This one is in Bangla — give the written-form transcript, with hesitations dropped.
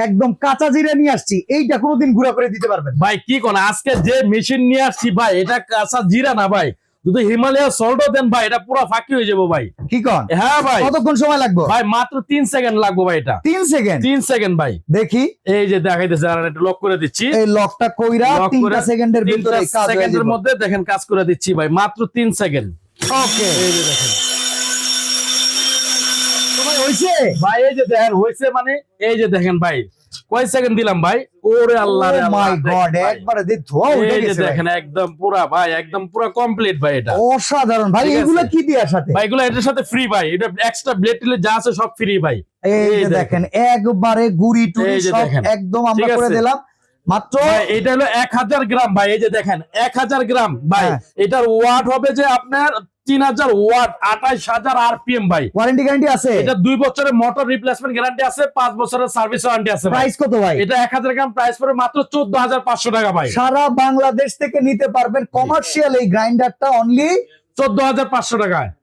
একদম কাঁচা জিরা নিয়ে আসছি, এইটা কোনোদিন গুঁড়া করে দিতে পারবেন? ভাই কি কোন আজকে যে মেশিন নিয়ে আসছি ভাই, এটা কাঁচা জিরা না ভাই, যদি হিমালয় সল্টও দেন ভাই, এটা পুরো ফাঁকি হয়ে যাবো ভাই। কি কন? হ্যাঁ ভাই। কতক্ষণ সময় লাগবে ভাই মাত্র 3 সেকেন্ড লাগবে ভাই, এটা 3 সেকেন্ড। 3 সেকেন্ড ভাই। দেখি এই যে দেখাইতেছে, আর একটু লক করে দিচ্ছি। এই লকটা কইরা 3 সেকেন্ডের ভিতরে কাজ হয়ে সেকেন্ডের যাবে। মধ্যে দেখেন কাজ করে দিচ্ছি ভাই, মাত্র 3 সেকেন্ড। ওকে এই যে দেখেন সময় হইছে ভাই, এই যে দেখেন হইছে মানে, এই যে দেখেন ভাই কয় সেকেন্ড দিলাম ভাই, ওরে আল্লাহ রে আল্লাহ, মাই গড, দেখেন ভাই। একবারে দিয়ে ধোয়া উঠে এই যে গেছে ভাই। দেখেন একদম পুরা ভাই, একদম পুরা কমপ্লিট ভাই এটা। অসাধারণ ভাই। ঠিক আছে। এগুলো কি দেওয়ার সাথে? ভাই এগুলো এটার সাথে ফ্রি ভাই, এটা এক্সট্রা ব্লেড টিলে যা আছে সব ফ্রি ভাই। এই যে দেখেন একবারে গুড়ি টুড়ি এই যে সব দেখেন। একদম আমরা ঠিক করে আছে। দিলাম মাত্র। ভাই এটা হলো 1000 গ্রাম ভাই, এই যে দেখেন 1000 গ্রাম ভাই। হ্যাঁ। এটার ওয়াট হবে যে আপনার 3000 ওয়াট, 28000 আরপিএম ভাই। ওয়ারেন্টি গ্যারান্টি আছে? এটা 2 বছরের মোটর রিপ্লেসমেন্ট গ্যারান্টি আছে, 5 বছরের সার্ভিস ওয়ারেন্টি আছে ভাই। প্রাইস কত ভাই? এটা 1000 গ্রাম প্রাইস পড়ে মাত্র 14500 টাকা ভাই। সারা বাংলাদেশ থেকে নিতে পারবেন কমার্শিয়াল এই গ্রাইন্ডারটা অনলি 14500 টাকায়।